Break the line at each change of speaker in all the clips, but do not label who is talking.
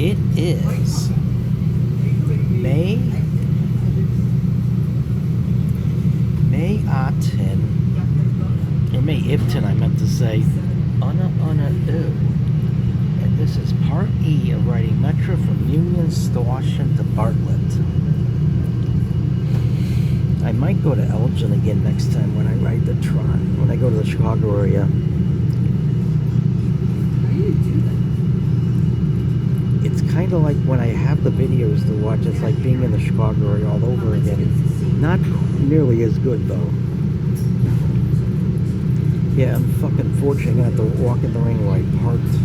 It is May 10, or May 10, I meant to say, and this is part E of riding Metra from Union Station to Bartlett. I might go to Elgin again next time when I ride the Tron, when I go to the Chicago area. It's kind of like when I have the videos to watch, it's like being in the Chicago area all over again. Not nearly as good though. Yeah, I'm fucking fortunate I have to walk in the rain while I parked.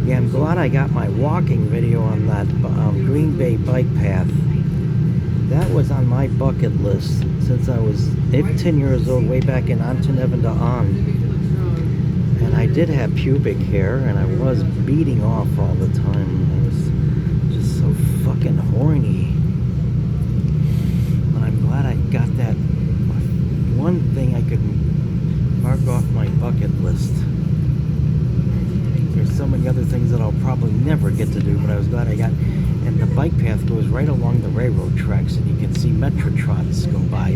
Yeah, I'm glad I got my walking video on that Green Bay bike path. That was on my bucket list since I was 10 years old, way back in Ontonevan to On. And I did have pubic hair, and I was beating off all the time. I was just so fucking horny. But I'm glad I got that one thing I could mark off my bucket list. There's so many other things that I'll probably never get to do, but I was glad I got. And the bike path goes right along the railroad tracks, and you can see METRA Trains go by.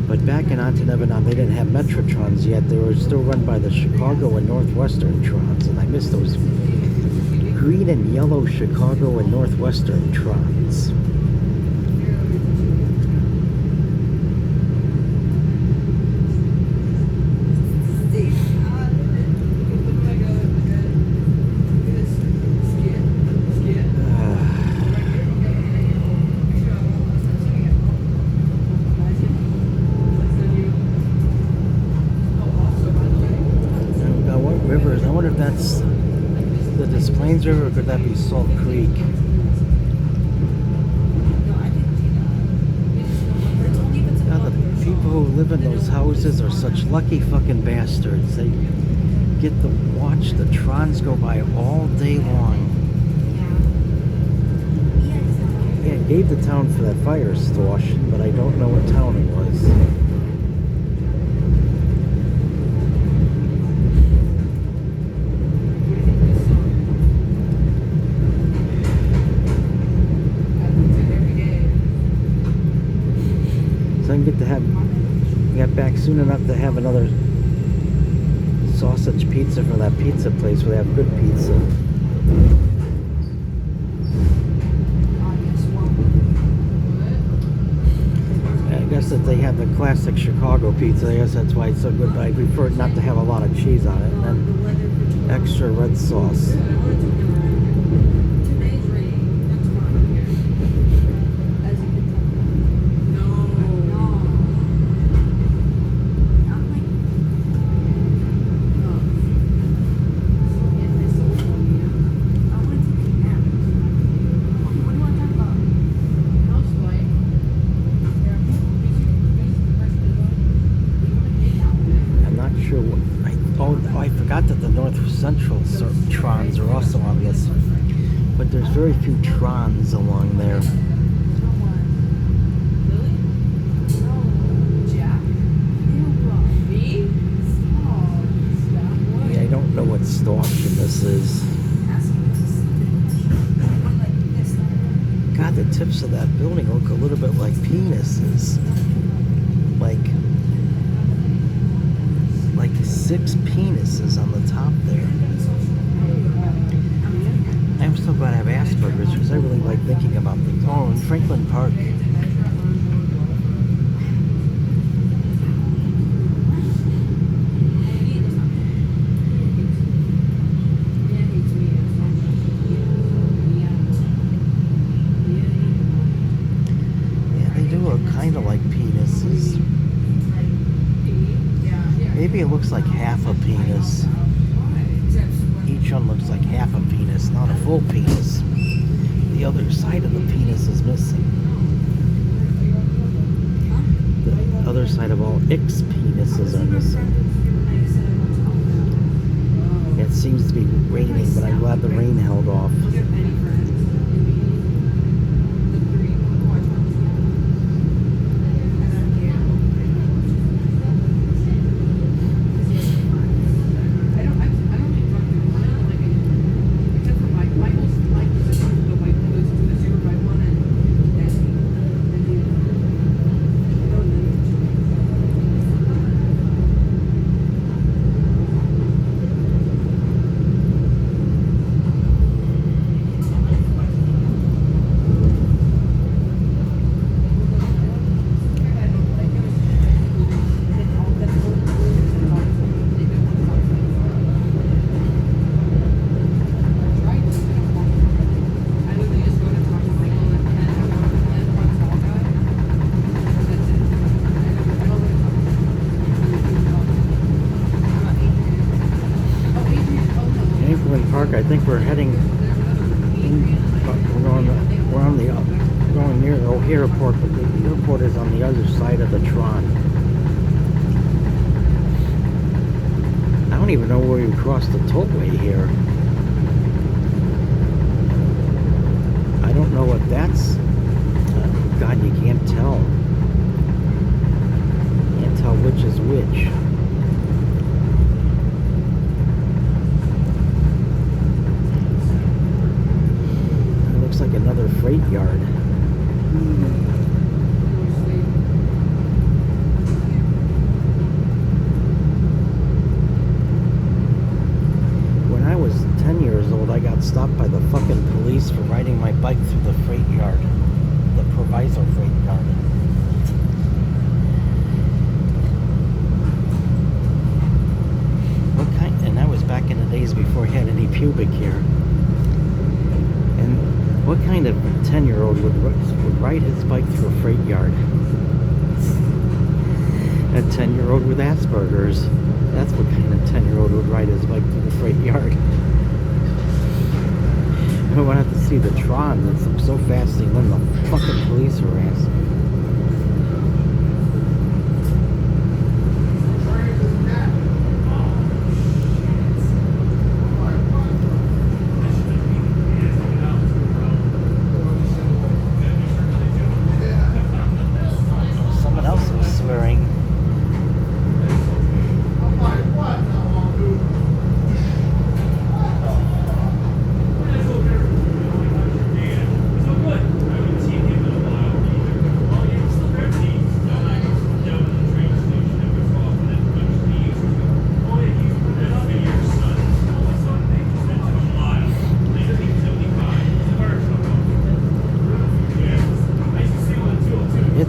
But back in Ontonevan, they didn't have METRA Trains yet. They were still run by the Chicago and Northwestern Trons, and I miss those green and yellow Chicago and Northwestern Trons. Rivers. I wonder if that's the Des Plaines River, or could that be Salt Creek? Now the people who live in those houses are such lucky fucking bastards. They get to watch the Trons go by all day long. Yeah, I gave the town for that fire extortion, but I don't know what town it was. So I can get back soon enough to have another sausage pizza from that pizza place where they have good pizza. I guess that they have the classic Chicago pizza. I guess that's why it's so good, but I prefer not to have a lot of cheese on it, and then extra red sauce. I forgot that the North Central Trons are also on this, but there's very few Trons along there. Yeah, I don't know what station this is. God, the tips of that building look a little bit like penises. Like 6 penises on the top there. I'm so glad I have Asperger's because I really like thinking about things. Oh, in Franklin Park. Yeah, they do look kind of like penises. Maybe it looks like half a penis. Each one looks like half a penis, not a full penis. The other side of the penis is missing. The other side of all X penises are missing. be raining, but I'm glad the rain held off. I think we're heading in, going near the O'Hare airport, but the airport is on the other side of the Tron. I don't even know where we crossed the tollway here. I don't know what that's. God, you can't tell. You can't tell which is which. Like another freight yard. When I was 10 years old, I got stopped by the fucking police for riding my bike through the freight yard, the Proviso freight yard. What kind? And that was back in the days before he had any pubic hair. What kind of 10-year-old would ride his bike through a freight yard? A 10-year-old with Asperger's. That's what kind of 10-year-old would ride his bike through the freight yard. I want to have to see the Tron that's so fast they win the fucking police harass.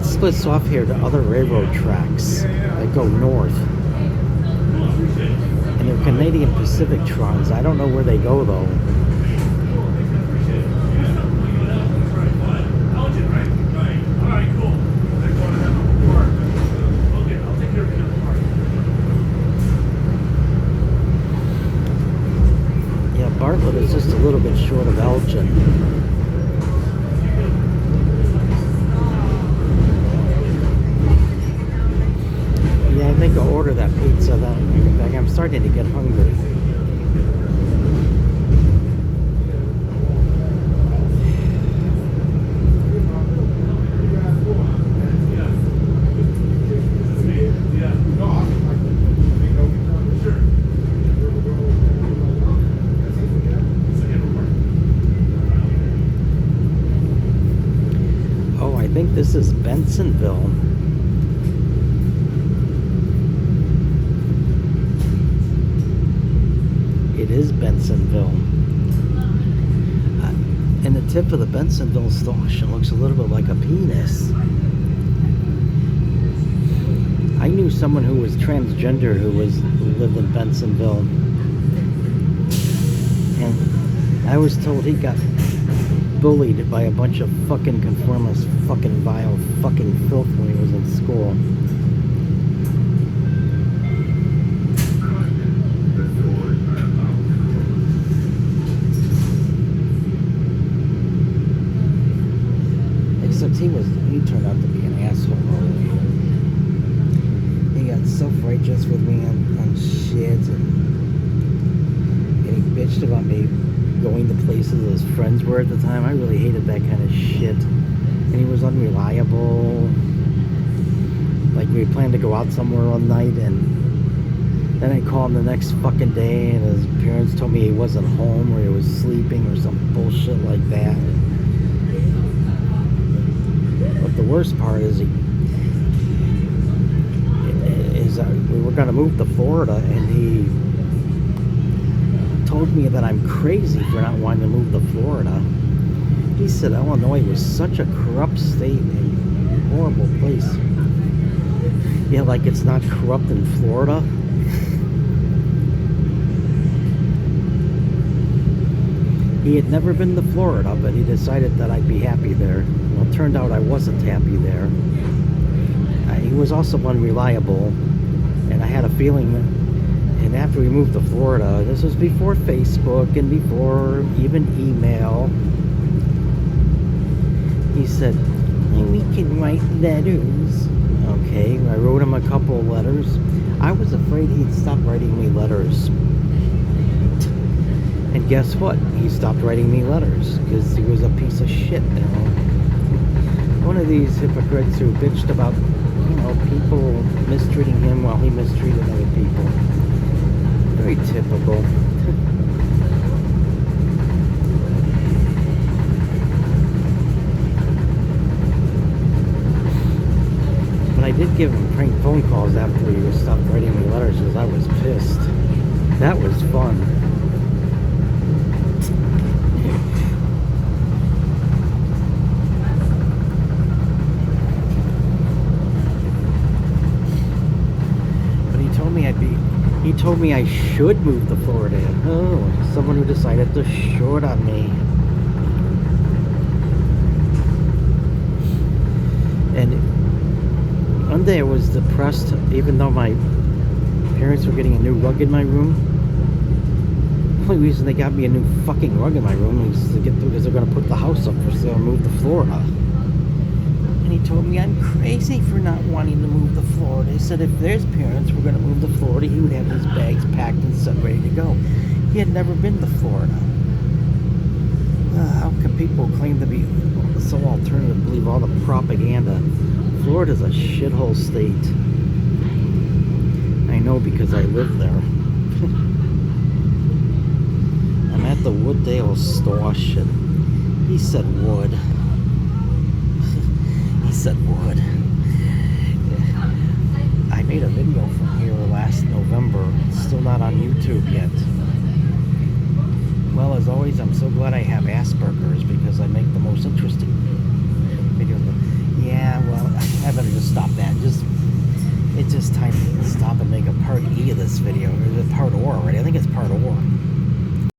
Splits off here to other railroad tracks that go north, and they're Canadian Pacific Trons. I don't know where they go though. Yeah, Bartlett is just a little bit short of Elgin. I think I'll order that pizza then. I'm starting to get hungry. Oh, I think this is Bensenville. It is Bensenville. And the tip of the Bensenville station looks a little bit like a penis. I knew someone who was transgender who lived in Bensenville. And I was told he got bullied by a bunch of fucking conformist, fucking vile, fucking filth when he was in school. Except he turned out to be an asshole. He got self-righteous with me on shit, and he bitched bitched about me going to places his friends were at the time. I really hated that kind of shit. And he was unreliable. Like, we planned to go out somewhere one night, and then I called him the next fucking day, and his parents told me he wasn't home, or he was sleeping, or some bullshit like that. But the worst part is we were going to move to Florida, and he told me that I'm crazy for not wanting to move to Florida. He said Illinois was such a corrupt state and horrible place. Yeah, like it's not corrupt in Florida. He had never been to Florida, but he decided that I'd be happy there. Well, it turned out I wasn't happy there. He was also unreliable, and I had a feeling that, and after we moved to Florida, this was before Facebook and before even email, he said, we can write letters. Okay, I wrote him a couple of letters. I was afraid he'd stop writing me letters. And guess what? He stopped writing me letters because he was a piece of shit. You know? One of these hypocrites who bitched about, people mistreating him while he mistreated other people. Very typical. But I did give him prank phone calls after he stopped writing me letters because I was pissed. That was fun. He told me I should move to Florida. Oh, someone who decided to short on me. And one day I was depressed, even though my parents were getting a new rug in my room. The only reason they got me a new fucking rug in my room was to get through, because they're going to put the house up for sale and move to Florida. And he told me I'm crazy for not wanting to move to Florida. He said if their parents were going to move to Florida, he would have his bags packed and set ready to go. He had never been to Florida. How can people claim to be so alternative, believe all the propaganda? Florida's a shithole state. I know because I live there. I'm at the Wooddale store. Shit. He said wood. He said wood. I made a video from here last November. It's still not on YouTube yet. Well, as always, I'm so glad I have Asperger's because I make the most interesting videos. Yeah, well, I better just stop that. It's just time to stop and make a part E of this video. Or is it part O already? I think it's part O.